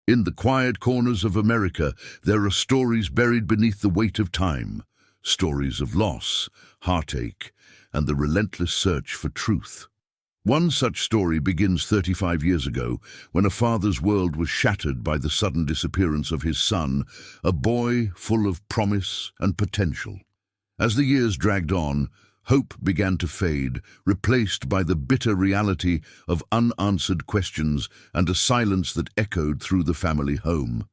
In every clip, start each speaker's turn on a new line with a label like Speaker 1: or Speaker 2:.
Speaker 1: In the quiet corners of America, there are stories buried beneath the weight of time, stories of loss, heartache, and the relentless search for truth. One such story begins 35 years ago, when a father's world was shattered by the sudden disappearance of his son, a boy full of promise and potential. As the years dragged on, hope began to fade, replaced by the bitter reality of unanswered questions and a silence that echoed through the family home.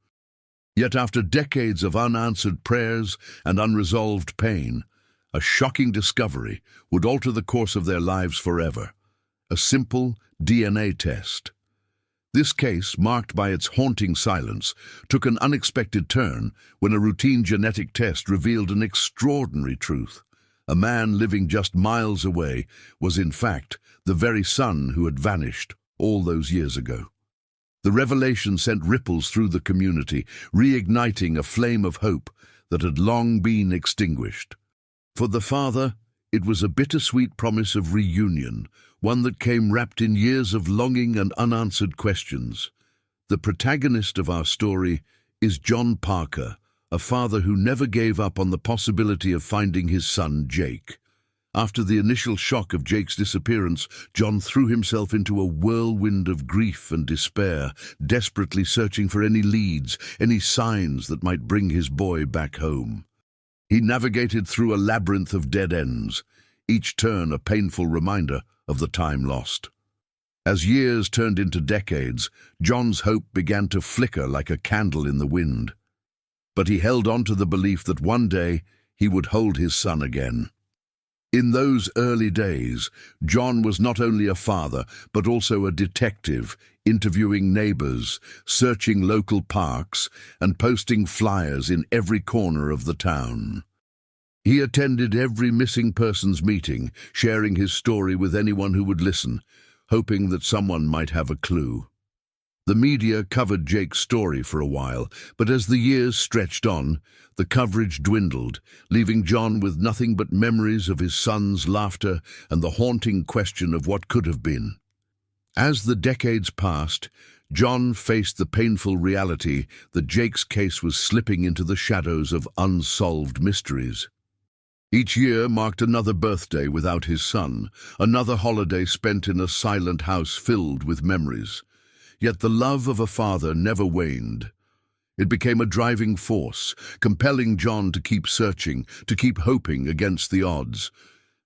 Speaker 1: Yet after decades of unanswered prayers and unresolved pain, a shocking discovery would alter the course of their lives forever: a simple DNA test. This case, marked by its haunting silence, took an unexpected turn when a routine genetic test revealed an extraordinary truth. A man living just miles away was in fact the very son who had vanished all those years ago. The revelation sent ripples through the community, reigniting a flame of hope that had long been extinguished. For the father, it was a bittersweet promise of reunion, one that came wrapped in years of longing and unanswered questions. The protagonist of our story is John Parker, a father who never gave up on the possibility of finding his son, Jake. After the initial shock of Jake's disappearance, John threw himself into a whirlwind of grief and despair, desperately searching for any leads, any signs that might bring his boy back home. He navigated through a labyrinth of dead ends, each turn a painful reminder of the time lost. As years turned into decades, John's hope began to flicker like a candle in the wind. But he held on to the belief that one day he would hold his son again. In those early days, John was not only a father, but also a detective, interviewing neighbors, searching local parks, and posting flyers in every corner of the town. He attended every missing persons meeting, sharing his story with anyone who would listen, hoping that someone might have a clue. The media covered Jake's story for a while, but as the years stretched on, the coverage dwindled, leaving John with nothing but memories of his son's laughter and the haunting question of what could have been. As the decades passed, John faced the painful reality that Jake's case was slipping into the shadows of unsolved mysteries. Each year marked another birthday without his son, another holiday spent in a silent house filled with memories. Yet the love of a father never waned. It became a driving force, compelling John to keep searching, to keep hoping against the odds.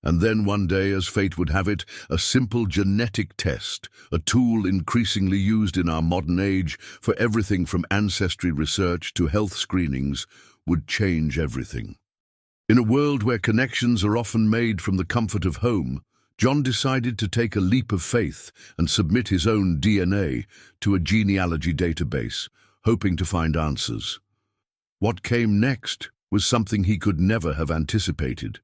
Speaker 1: And then one day, as fate would have it, a simple genetic test, a tool increasingly used in our modern age for everything from ancestry research to health screenings, would change everything. In a world where connections are often made from the comfort of home, John decided to take a leap of faith and submit his own DNA to a genealogy database, hoping to find answers. What came next was something he could never have anticipated.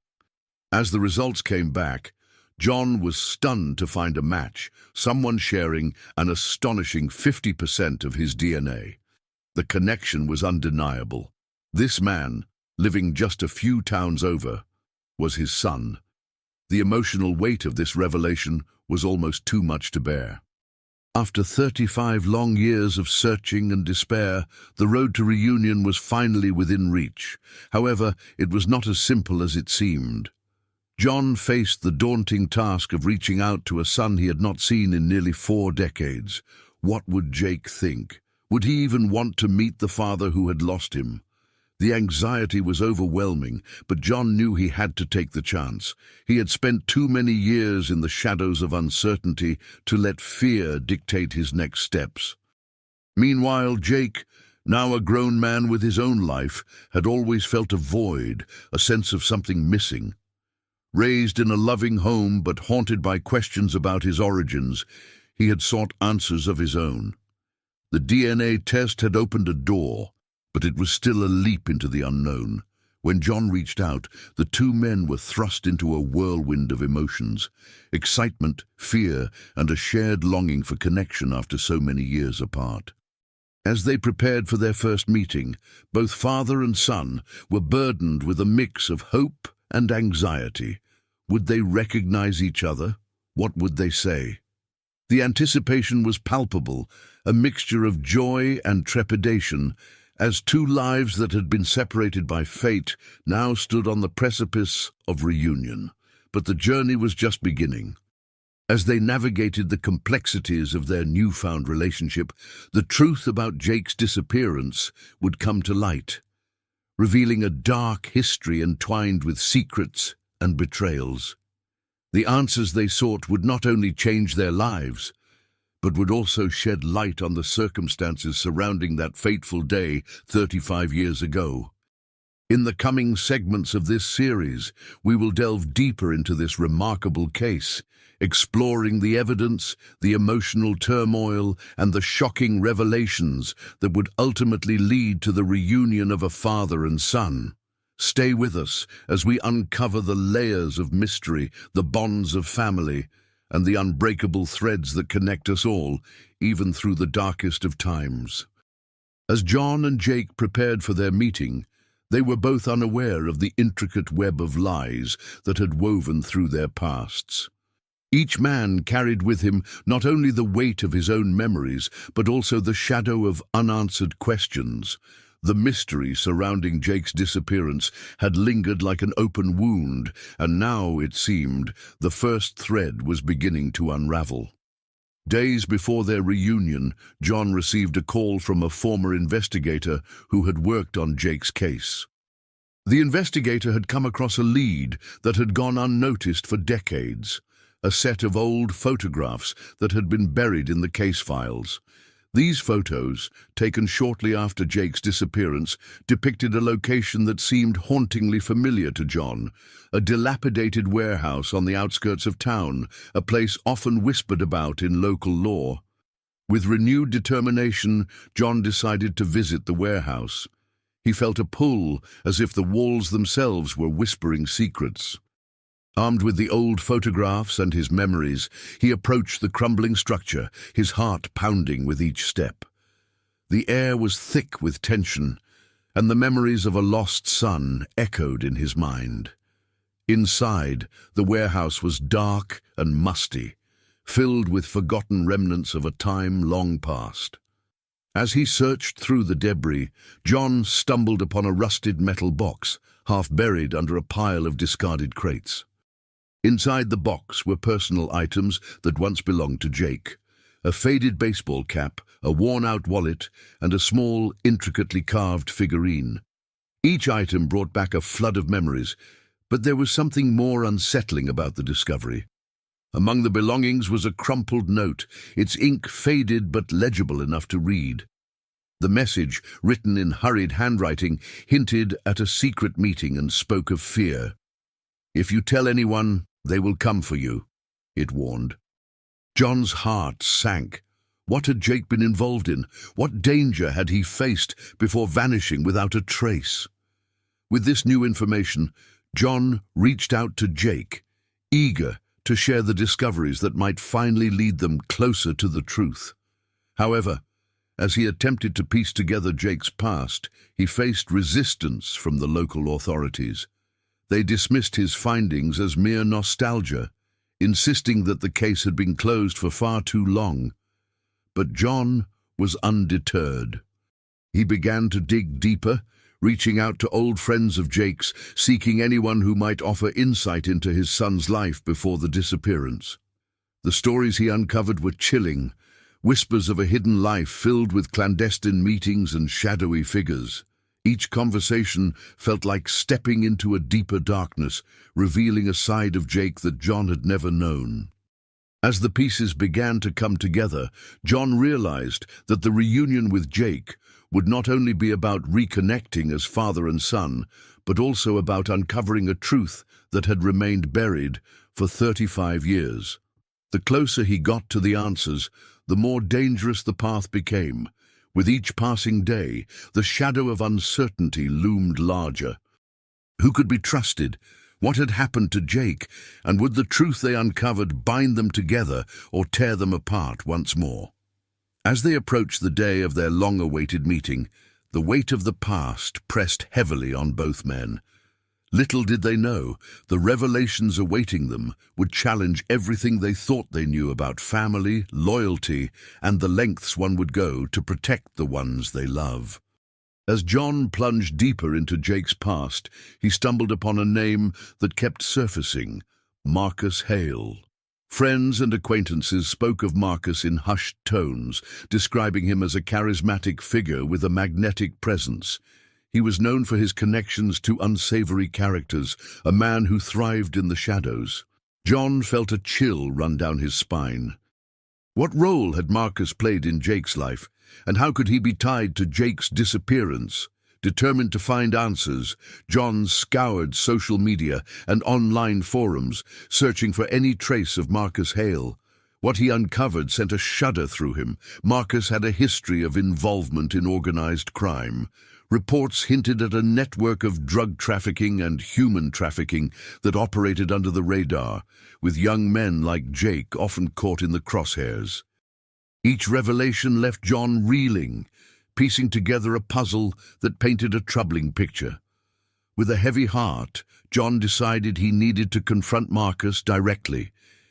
Speaker 1: As the results came back, John was stunned to find a match, someone sharing an astonishing 50% of his DNA. The connection was undeniable. This man, living just a few towns over, was his son. The emotional weight of this revelation was almost too much to bear. After 35 long years of searching and despair, the road to reunion was finally within reach. However, it was not as simple as it seemed. John faced the daunting task of reaching out to a son he had not seen in nearly 4 decades. What would Jake think? Would he even want to meet the father who had lost him? The anxiety was overwhelming, but John knew he had to take the chance. He had spent too many years in the shadows of uncertainty to let fear dictate his next steps. Meanwhile, Jake, now a grown man with his own life, had always felt a void, a sense of something missing. Raised in a loving home but haunted by questions about his origins, he had sought answers of his own. The DNA test had opened a door, but it was still a leap into the unknown. When John reached out, the two men were thrust into a whirlwind of emotions: excitement, fear, and a shared longing for connection after so many years apart. As they prepared for their first meeting, both father and son were burdened with a mix of hope and anxiety. Would they recognize each other? What would they say? The anticipation was palpable a mixture of joy and trepidation, as two lives that had been separated by fate now stood on the precipice of reunion. But the journey was just beginning. As they navigated the complexities of their newfound relationship, the truth about Jake's disappearance would come to light, revealing a dark history entwined with secrets and betrayals. The answers they sought would not only change their lives, but would also shed light on the circumstances surrounding that fateful day 35 years ago. In the coming segments of this series, we will delve deeper into this remarkable case, exploring the evidence, the emotional turmoil, and the shocking revelations that would ultimately lead to the reunion of a father and son. Stay with us as we uncover the layers of mystery, the bonds of family, and the unbreakable threads that connect us all, even through the darkest of times. As John and Jake prepared for their meeting, they were both unaware of the intricate web of lies that had woven through their pasts. Each man carried with him not only the weight of his own memories, but also the shadow of unanswered questions. The mystery surrounding Jake's disappearance had lingered like an open wound, and now, it seemed, the first thread was beginning to unravel. Days before their reunion, John received a call from a former investigator who had worked on Jake's case. The investigator had come across a lead that had gone unnoticed for decades, a set of old photographs that had been buried in the case files. These photos, taken shortly after Jake's disappearance, depicted a location that seemed hauntingly familiar to John, a dilapidated warehouse on the outskirts of town, a place often whispered about in local lore. With renewed determination, John decided to visit the warehouse. He felt a pull, as if the walls themselves were whispering secrets. Armed with the old photographs and his memories, he approached the crumbling structure, his heart pounding with each step. The air was thick with tension, and the memories of a lost son echoed in his mind. Inside, the warehouse was dark and musty, filled with forgotten remnants of a time long past. As he searched through the debris, John stumbled upon a rusted metal box, half buried under a pile of discarded crates. Inside the box were personal items that once belonged to Jake: a faded baseball cap, a worn-out wallet, and a small, intricately carved figurine. Each item brought back a flood of memories, but there was something more unsettling about the discovery. Among the belongings was a crumpled note, its ink faded but legible enough to read. The message, written in hurried handwriting, hinted at a secret meeting and spoke of fear. "If you tell anyone, they will come for you," it warned. John's heart sank. What had Jake been involved in? What danger had he faced before vanishing without a trace? With this new information, John reached out to Jake, eager to share the discoveries that might finally lead them closer to the truth. However, as he attempted to piece together Jake's past, he faced resistance from the local authorities. They dismissed his findings as mere nostalgia, insisting that the case had been closed for far too long. But John was undeterred. He began to dig deeper, reaching out to old friends of Jake's, seeking anyone who might offer insight into his son's life before the disappearance. The stories he uncovered were chilling, whispers of a hidden life filled with clandestine meetings and shadowy figures. Each conversation felt like stepping into a deeper darkness, revealing a side of Jake that John had never known. As the pieces began to come together, John realized that the reunion with Jake would not only be about reconnecting as father and son, but also about uncovering a truth that had remained buried for 35 years. The closer he got to the answers, the more dangerous the path became. With each passing day, the shadow of uncertainty loomed larger. Who could be trusted? What had happened to Jake? And would the truth they uncovered bind them together or tear them apart once more? As they approached the day of their long-awaited meeting, the weight of the past pressed heavily on both men. Little did they know, the revelations awaiting them would challenge everything they thought they knew about family, loyalty, and the lengths one would go to protect the ones they love. As John plunged deeper into Jake's past, he stumbled upon a name that kept surfacing: Marcus Hale. Friends and acquaintances spoke of Marcus in hushed tones, describing him as a charismatic figure with a magnetic presence. He was known for his connections to unsavory characters, a man who thrived in the shadows. John felt a chill run down his spine. What role had Marcus played in Jake's life, and how could he be tied to Jake's disappearance? Determined to find answers, John scoured social media and online forums, searching for any trace of Marcus Hale. What he uncovered sent a shudder through him. Marcus had a history of involvement in organized crime. Reports hinted at a network of drug trafficking and human trafficking that operated under the radar, with young men like Jake often caught in the crosshairs. Each revelation left John reeling, piecing together a puzzle that painted a troubling picture. With a heavy heart, John decided he needed to confront Marcus directly.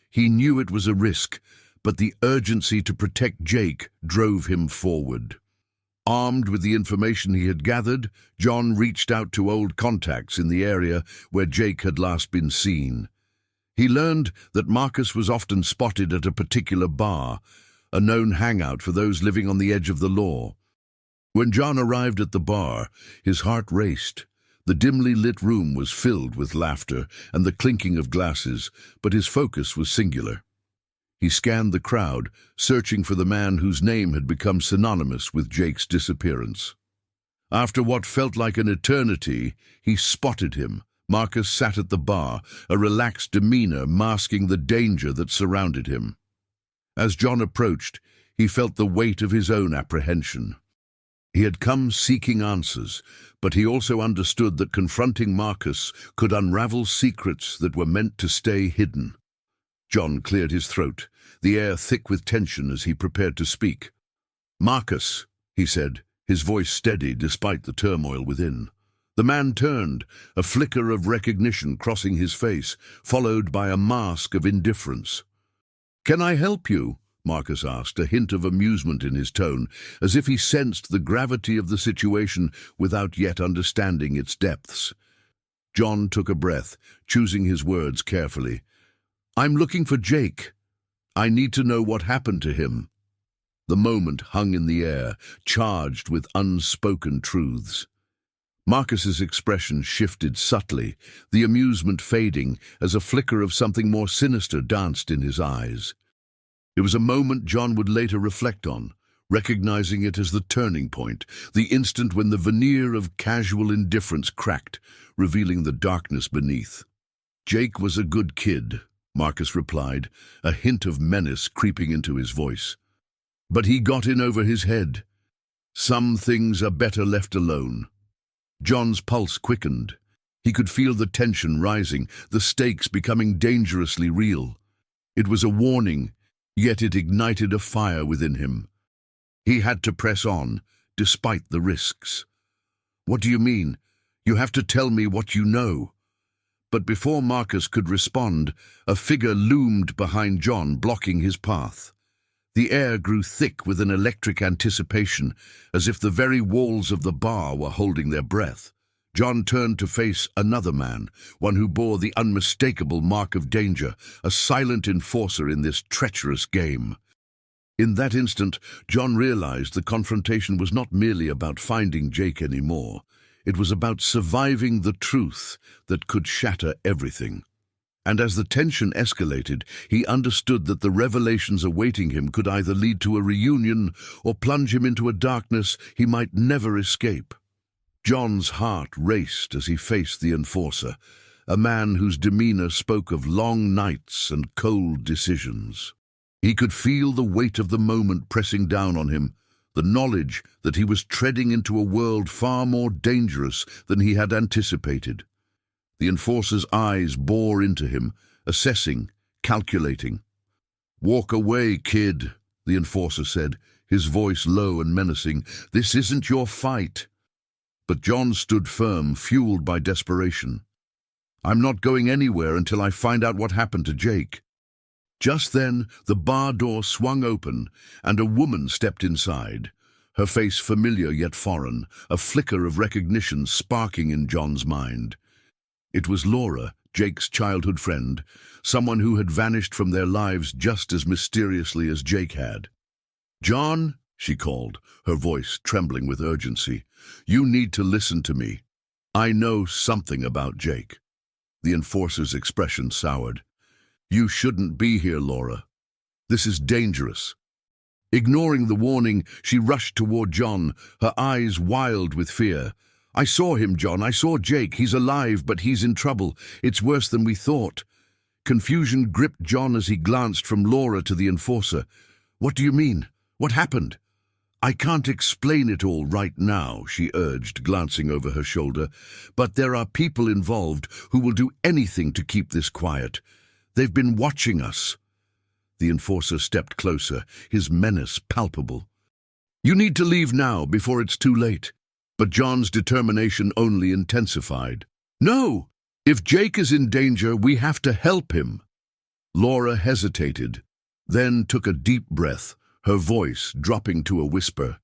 Speaker 1: He knew it was a risk, but the urgency to protect Jake drove him forward. Armed with the information he had gathered, John reached out to old contacts in the area where Jake had last been seen. He learned that Marcus was often spotted at a particular bar, a known hangout for those living on the edge of the law. When John arrived at the bar, his heart raced. The dimly lit room was filled with laughter and the clinking of glasses, but his focus was singular. He scanned the crowd, searching for the man whose name had become synonymous with Jake's disappearance. After what felt like an eternity, he spotted him. Marcus sat at the bar, a relaxed demeanor masking the danger that surrounded him. As John approached, he felt the weight of his own apprehension. He had come seeking answers, but he also understood that confronting Marcus could unravel secrets that were meant to stay hidden. John cleared his throat, the air thick with tension as he prepared to speak. "Marcus," he said, his voice steady despite the turmoil within. The man turned, a flicker of recognition crossing his face, followed by a mask of indifference. "Can I help you?" Marcus asked, a hint of amusement in his tone, as if he sensed the gravity of the situation without yet understanding its depths. John took a breath, choosing his words carefully. "I'm looking for Jake. I need to know what happened to him." The moment hung in the air, charged with unspoken truths. Marcus's expression shifted subtly, the amusement fading as a flicker of something more sinister danced in his eyes. It was a moment John would later reflect on, recognizing it as the turning point, the instant when the veneer of casual indifference cracked, revealing the darkness beneath. "Jake was a good kid," Marcus replied, a hint of menace creeping into his voice. "But he got in over his head. Some things are better left alone." John's pulse quickened. He could feel the tension rising, the stakes becoming dangerously real. It was a warning, yet it ignited a fire within him. He had to press on, despite the risks. "What do you mean? You have to tell me what you know." But before Marcus could respond, a figure loomed behind John, blocking his path. The air grew thick with an electric anticipation, as if the very walls of the bar were holding their breath. John turned to face another man, one who bore the unmistakable mark of danger, a silent enforcer in this treacherous game. In that instant, John realized the confrontation was not merely about finding Jake anymore. It was about surviving the truth that could shatter everything. And as the tension escalated, he understood that the revelations awaiting him could either lead to a reunion or plunge him into a darkness he might never escape. John's heart raced as he faced the enforcer, a man whose demeanor spoke of long nights and cold decisions. He could feel the weight of the moment pressing down on him, the knowledge that he was treading into a world far more dangerous than he had anticipated. The enforcer's eyes bore into him, assessing, calculating. "Walk away, kid," the enforcer said, his voice low and menacing. "This isn't your fight." But John stood firm, fueled by desperation. I'm not going anywhere until I find out what happened to Jake." Just then, the bar door swung open, and a woman stepped inside. Her face familiar yet foreign, a flicker of recognition sparking in John's mind. It was Laura, Jake's childhood friend, someone who had vanished from their lives just as mysteriously as Jake had. "John," she called, her voice trembling with urgency, "you need to listen to me. I know something about Jake." The enforcer's expression soured. "You shouldn't be here, Laura. This is dangerous." Ignoring the warning, she rushed toward John, her eyes wild with fear. "I saw him, John. I saw Jake. He's alive, but he's in trouble. It's worse than we thought." Confusion gripped John as he glanced from Laura to the enforcer. "What do you mean? What happened?" "I can't explain it all right now," she urged, glancing over her shoulder, "but there are people involved who will do anything to keep this quiet. They've been watching us." The enforcer stepped closer, his menace palpable. "You need to leave now, before it's too late." But John's determination only intensified. "No! If Jake is in danger, we have to help him." Laura hesitated, then took a deep breath, her voice dropping to a whisper.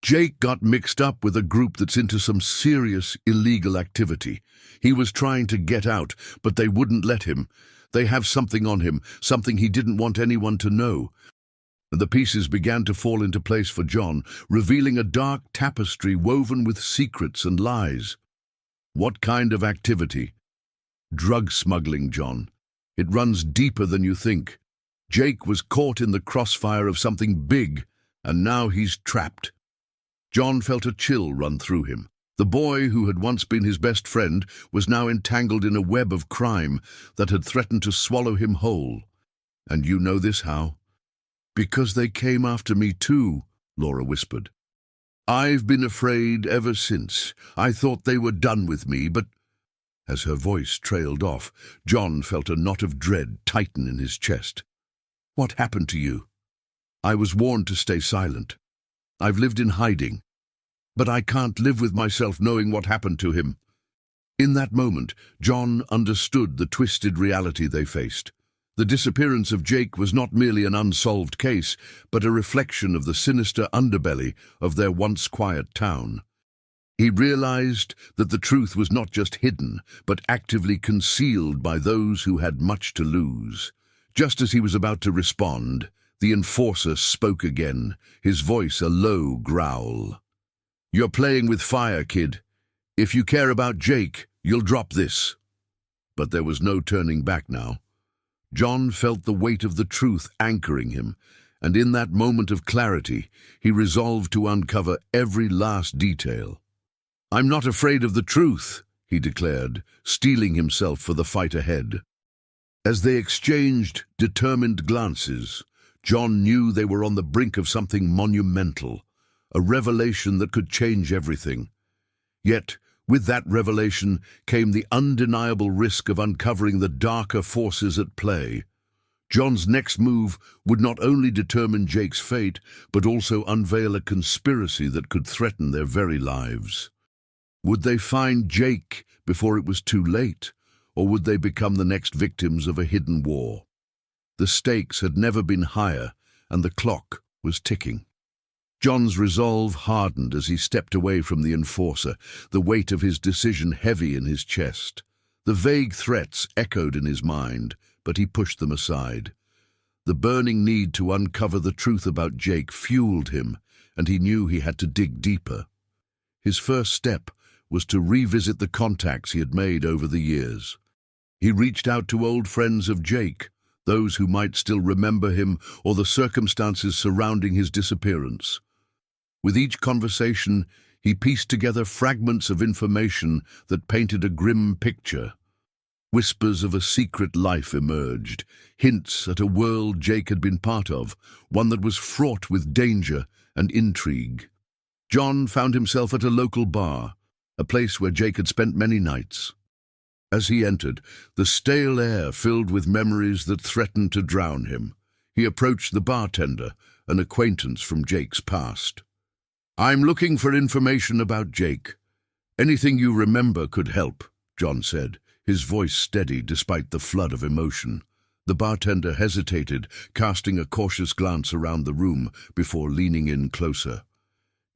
Speaker 1: "Jake got mixed up with a group that's into some serious illegal activity. He was trying to get out, but they wouldn't let him. They have something on him, something he didn't want anyone to know." The pieces began to fall into place for John, revealing a dark tapestry woven with secrets and lies. "What kind of activity?" "Drug smuggling, John. It runs deeper than you think. Jake was caught in the crossfire of something big, and now he's trapped." John felt a chill run through him. The boy who had once been his best friend was now entangled in a web of crime that had threatened to swallow him whole. "And you know this how?" "Because they came after me too," Laura whispered. "I've been afraid ever since. I thought they were done with me, but—" As her voice trailed off, John felt a knot of dread tighten in his chest. "What happened to you?" "I was warned to stay silent. I've lived in hiding. But I can't live with myself knowing what happened to him." In that moment, John understood the twisted reality they faced. The disappearance of Jake was not merely an unsolved case, but a reflection of the sinister underbelly of their once quiet town. He realized that the truth was not just hidden, but actively concealed by those who had much to lose. Just as he was about to respond, the enforcer spoke again, his voice a low growl. "You're playing with fire, kid. If you care about Jake, you'll drop this." But there was no turning back now. John felt the weight of the truth anchoring him, and in that moment of clarity, he resolved to uncover every last detail. "I'm not afraid of the truth," he declared, steeling himself for the fight ahead. As they exchanged determined glances, John knew they were on the brink of something monumental, a revelation that could change everything. Yet, with that revelation came the undeniable risk of uncovering the darker forces at play. John's next move would not only determine Jake's fate, but also unveil a conspiracy that could threaten their very lives. Would they find Jake before it was too late, or would they become the next victims of a hidden war? The stakes had never been higher, and the clock was ticking. John's resolve hardened as he stepped away from the enforcer, the weight of his decision heavy in his chest. The vague threats echoed in his mind, but he pushed them aside. The burning need to uncover the truth about Jake fueled him, and he knew he had to dig deeper. His first step was to revisit the contacts he had made over the years. He reached out to old friends of Jake, those who might still remember him or the circumstances surrounding his disappearance. With each conversation, he pieced together fragments of information that painted a grim picture. Whispers of a secret life emerged, hints at a world Jake had been part of, one that was fraught with danger and intrigue. John found himself at a local bar, a place where Jake had spent many nights. As he entered, the stale air filled with memories that threatened to drown him. He approached the bartender, an acquaintance from Jake's past. "I'm looking for information about Jake. Anything you remember could help," John said, his voice steady despite the flood of emotion. The bartender hesitated, casting a cautious glance around the room before leaning in closer.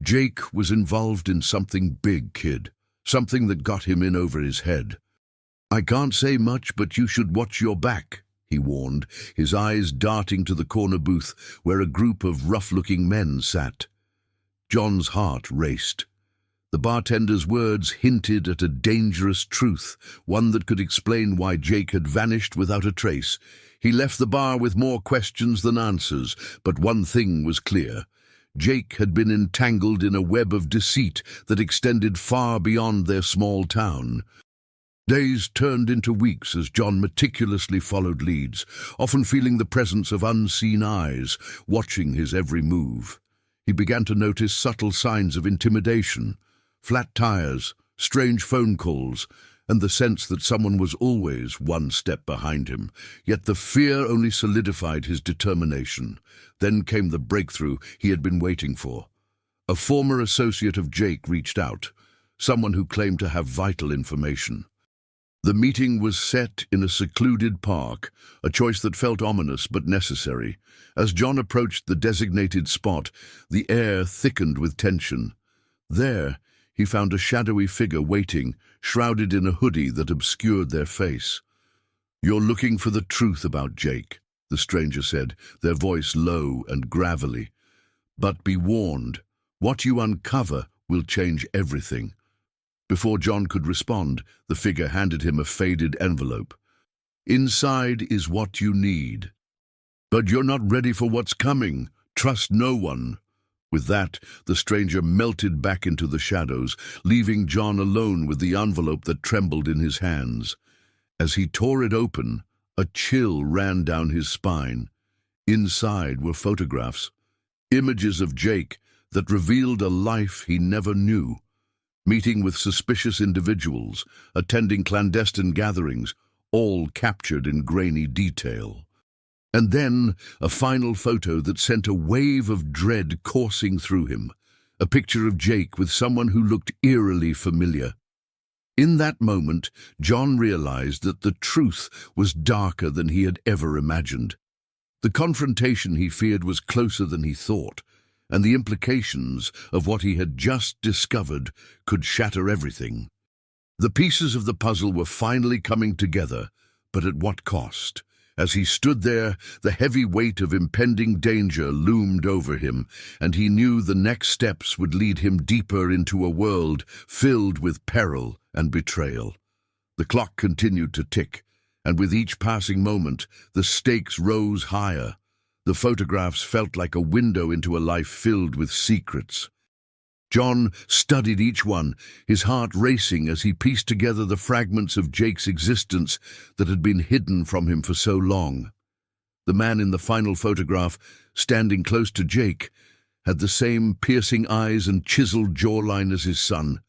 Speaker 1: Jake was involved in something big, kid. Something that got him in over his head. "I can't say much, but you should watch your back," he warned, his eyes darting to the corner booth where a group of rough-looking men sat. John's heart raced. The bartender's words hinted at a dangerous truth, one that could explain why Jake had vanished without a trace. He left the bar with more questions than answers, but one thing was clear. Jake had been entangled in a web of deceit that extended far beyond their small town. Days turned into weeks as John meticulously followed leads, often feeling the presence of unseen eyes, watching his every move. He began to notice subtle signs of intimidation, flat tires, strange phone calls, and the sense that someone was always one step behind him. Yet the fear only solidified his determination. Then came the breakthrough he had been waiting for. A former associate of Jake reached out, someone who claimed to have vital information. The meeting was set in a secluded park, a choice that felt ominous but necessary. As John approached the designated spot, the air thickened with tension. There, he found a shadowy figure waiting, shrouded in a hoodie that obscured their face. "You're looking for the truth about Jake," the stranger said, their voice low and gravelly. "But be warned, what you uncover will change everything." Before John could respond, the figure handed him a faded envelope. "Inside is what you need. But you're not ready for what's coming. Trust no one." With that, the stranger melted back into the shadows, leaving John alone with the envelope that trembled in his hands. As he tore it open, a chill ran down his spine. Inside were photographs, images of Jake that revealed a life he never knew. Meeting with suspicious individuals, attending clandestine gatherings, all captured in grainy detail. And then a final photo that sent a wave of dread coursing through him, a picture of Jake with someone who looked eerily familiar. In that moment, John realized that the truth was darker than he had ever imagined. The confrontation he feared was closer than he thought, and the implications of what he had just discovered could shatter everything. The pieces of the puzzle were finally coming together, but at what cost? As he stood there, the heavy weight of impending danger loomed over him, and he knew the next steps would lead him deeper into a world filled with peril and betrayal. The clock continued to tick, and with each passing moment, the stakes rose higher. The photographs felt like a window into a life filled with secrets. John studied each one, his heart racing as he pieced together the fragments of Jake's existence that had been hidden from him for so long. The man in the final photograph, standing close to Jake, had the same piercing eyes and chiseled jawline as his son.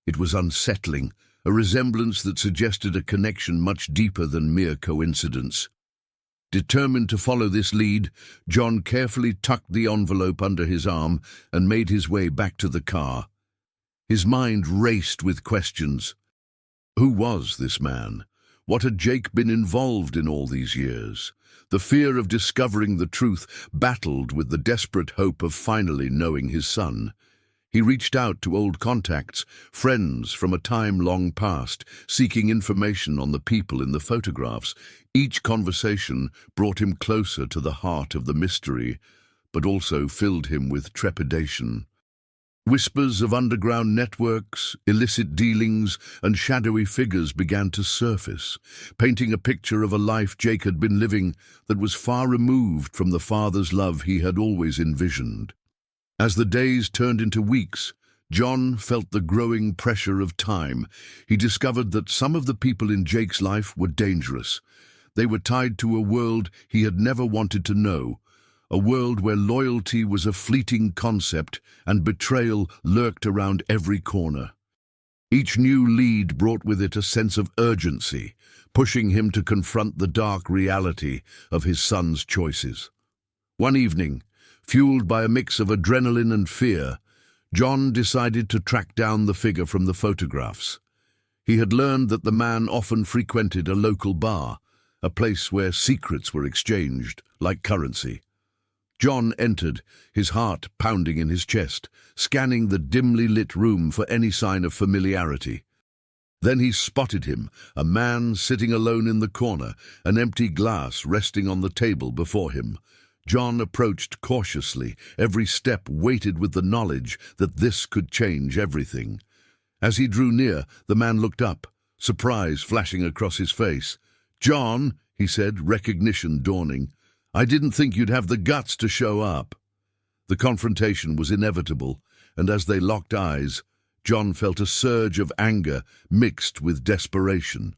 Speaker 1: It was unsettling, a resemblance that suggested a connection much deeper than mere coincidence. Determined to follow this lead, John carefully tucked the envelope under his arm and made his way back to the car. His mind raced with questions. Who was this man? What had Jake been involved in all these years? The fear of discovering the truth battled with the desperate hope of finally knowing his son. He reached out to old contacts, friends from a time long past, seeking information on the people in the photographs. Each conversation brought him closer to the heart of the mystery, but also filled him with trepidation. Whispers of underground networks, illicit dealings, and shadowy figures began to surface, painting a picture of a life Jake had been living that was far removed from the father's love he had always envisioned. As the days turned into weeks, John felt the growing pressure of time. He discovered that some of the people in Jake's life were dangerous. They were tied to a world he had never wanted to know, a world where loyalty was a fleeting concept and betrayal lurked around every corner. Each new lead brought with it a sense of urgency, pushing him to confront the dark reality of his son's choices. One evening, fueled by a mix of adrenaline and fear, John decided to track down the figure from the photographs. He had learned that the man often frequented a local bar, a place where secrets were exchanged, like currency. John entered, his heart pounding in his chest, scanning the dimly lit room for any sign of familiarity. Then he spotted him, a man sitting alone in the corner, an empty glass resting on the table before him. John approached cautiously, every step weighted with the knowledge that this could change everything. As he drew near, the man looked up, surprise flashing across his face. "John," he said, recognition dawning, "I didn't think you'd have the guts to show up." The confrontation was inevitable, and as they locked eyes, John felt a surge of anger mixed with desperation.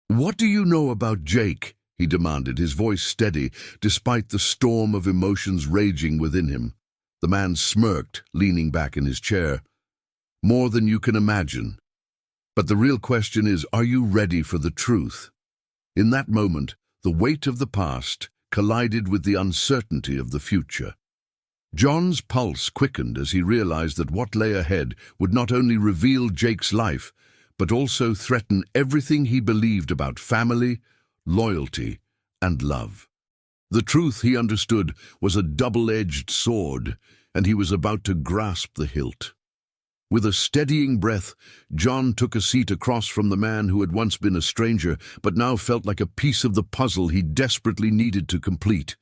Speaker 1: "What do you know about Jake?" he demanded, his voice steady, despite the storm of emotions raging within him. The man smirked, leaning back in his chair. "More than you can imagine. But the real question is, are you ready for the truth?" In that moment, the weight of the past collided with the uncertainty of the future. John's pulse quickened as he realized that what lay ahead would not only reveal Jake's life, but also threaten everything he believed about family, loyalty, and love. The truth, he understood, was a double-edged sword, and he was about to grasp the hilt. With a steadying breath, John took a seat across from the man who had once been a stranger, but now felt like a piece of the puzzle he desperately needed to complete.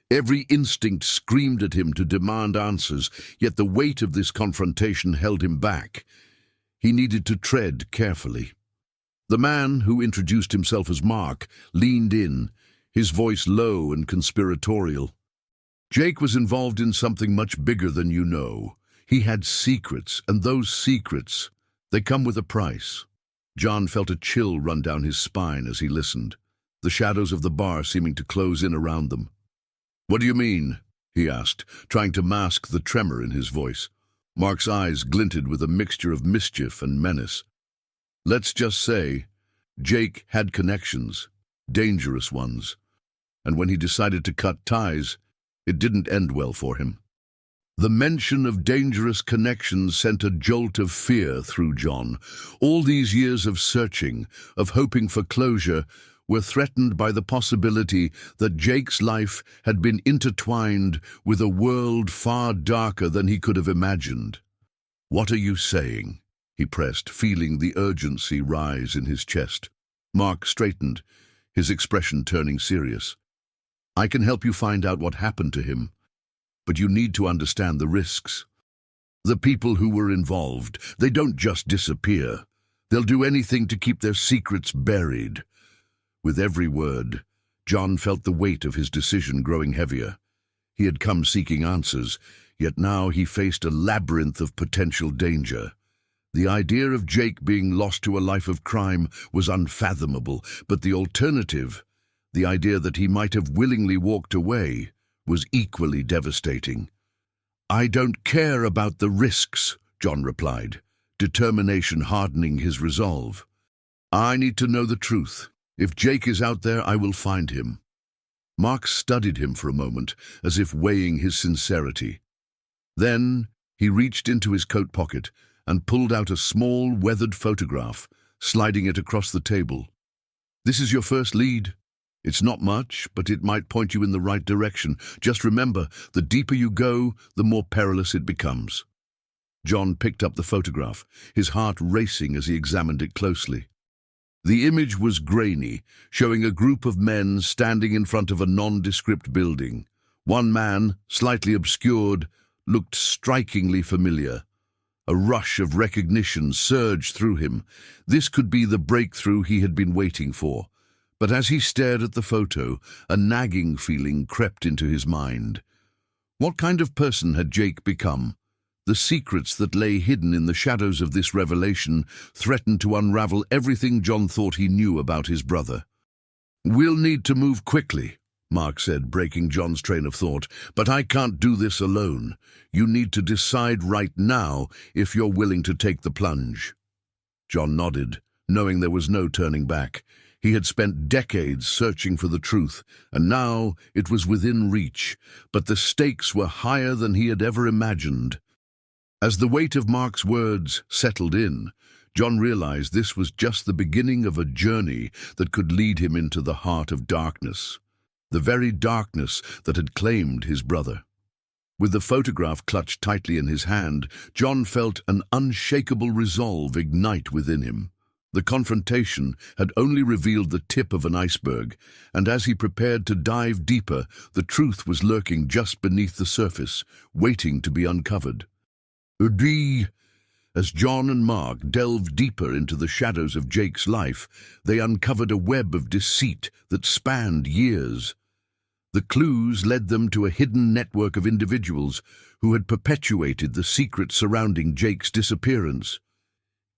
Speaker 1: Every instinct screamed at him to demand answers, yet the weight of this confrontation held him back. He needed to tread carefully. The man, who introduced himself as Mark, leaned in, his voice low and conspiratorial. "Jake was involved in something much bigger than you know. He had secrets, and those secrets, they come with a price." John felt a chill run down his spine as he listened, the shadows of the bar seeming to close in around them. "What do you mean?" he asked, trying to mask the tremor in his voice. Mark's eyes glinted with a mixture of mischief and menace. "Let's just say, Jake had connections, dangerous ones, and when he decided to cut ties, it didn't end well for him." The mention of dangerous connections sent a jolt of fear through John. All these years of searching, of hoping for closure, were threatened by the possibility that Jake's life had been intertwined with a world far darker than he could have imagined. "What are you saying?" he pressed, feeling the urgency rise in his chest. Mark straightened, his expression turning serious. "I can help you find out what happened to him, but you need to understand the risks. The people who were involved, they don't just disappear. They'll do anything to keep their secrets buried." With every word, John felt the weight of his decision growing heavier. He had come seeking answers, yet now he faced a labyrinth of potential danger. The idea of Jake being lost to a life of crime was unfathomable, but the alternative, the idea that he might have willingly walked away, was equally devastating. "I don't care about the risks," John replied, determination hardening his resolve. "I need to know the truth. If Jake is out there, I will find him." Mark studied him for a moment, as if weighing his sincerity. Then he reached into his coat pocket and pulled out a small, weathered photograph, sliding it across the table. "This is your first lead. It's not much, but it might point you in the right direction. Just remember, the deeper you go, the more perilous it becomes." John picked up the photograph, his heart racing as he examined it closely. The image was grainy, showing a group of men standing in front of a nondescript building. One man, slightly obscured, looked strikingly familiar. A rush of recognition surged through him. This could be the breakthrough he had been waiting for. But as he stared at the photo, a nagging feeling crept into his mind. What kind of person had Jake become? The secrets that lay hidden in the shadows of this revelation threatened to unravel everything John thought he knew about his brother. "We'll need to move quickly," Mark said, breaking John's train of thought. "But I can't do this alone. You need to decide right now if you're willing to take the plunge." John nodded, knowing there was no turning back. He had spent decades searching for the truth, and now it was within reach, but the stakes were higher than he had ever imagined. As the weight of Mark's words settled in, John realized this was just the beginning of a journey that could lead him into the heart of darkness, the very darkness that had claimed his brother. With the photograph clutched tightly in his hand, John felt an unshakable resolve ignite within him. The confrontation had only revealed the tip of an iceberg, and as he prepared to dive deeper, the truth was lurking just beneath the surface, waiting to be uncovered. As John and Mark delved deeper into the shadows of Jake's life, they uncovered a web of deceit that spanned years. The clues led them to a hidden network of individuals who had perpetuated the secret surrounding Jake's disappearance.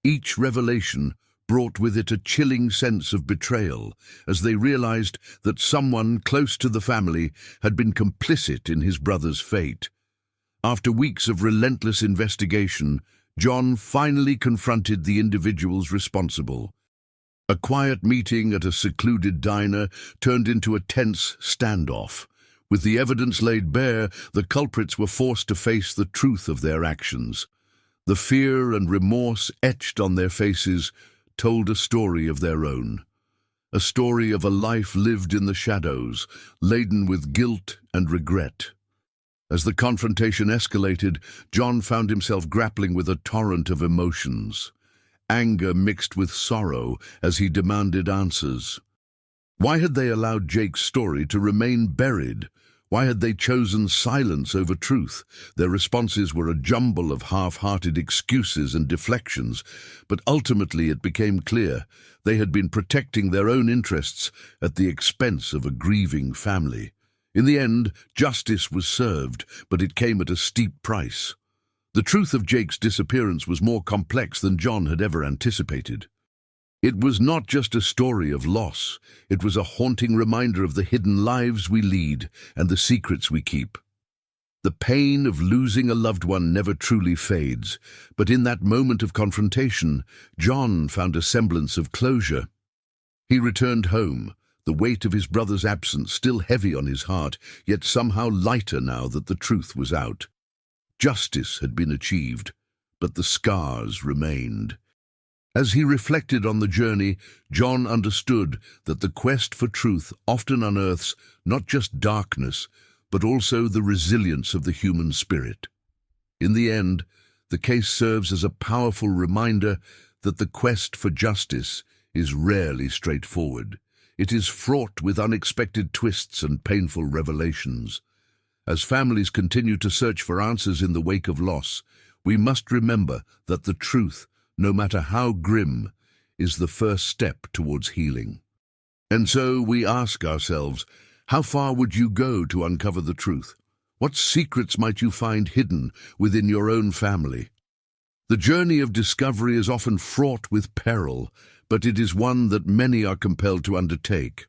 Speaker 1: Each revelation brought with it a chilling sense of betrayal, as they realized that someone close to the family had been complicit in his brother's fate. After weeks of relentless investigation, John finally confronted the individuals responsible. A quiet meeting at a secluded diner turned into a tense standoff. With the evidence laid bare, the culprits were forced to face the truth of their actions. The fear and remorse etched on their faces told a story of their own. A story of a life lived in the shadows, laden with guilt and regret. As the confrontation escalated, John found himself grappling with a torrent of emotions. Anger mixed with sorrow as he demanded answers. Why had they allowed Jake's story to remain buried? Why had they chosen silence over truth? Their responses were a jumble of half-hearted excuses and deflections, but ultimately it became clear they had been protecting their own interests at the expense of a grieving family. In the end, justice was served, but it came at a steep price. The truth of Jake's disappearance was more complex than John had ever anticipated. It was not just a story of loss, it was a haunting reminder of the hidden lives we lead and the secrets we keep. The pain of losing a loved one never truly fades, but in that moment of confrontation, John found a semblance of closure. He returned home, the weight of his brother's absence still heavy on his heart, yet somehow lighter now that the truth was out. Justice had been achieved, but the scars remained. As he reflected on the journey, John understood that the quest for truth often unearths not just darkness, but also the resilience of the human spirit. In the end, the case serves as a powerful reminder that the quest for justice is rarely straightforward. It is fraught with unexpected twists and painful revelations. As families continue to search for answers in the wake of loss, we must remember that the truth, no matter how grim, is the first step towards healing. And so we ask ourselves, how far would you go to uncover the truth? What secrets might you find hidden within your own family? The journey of discovery is often fraught with peril, but it is one that many are compelled to undertake.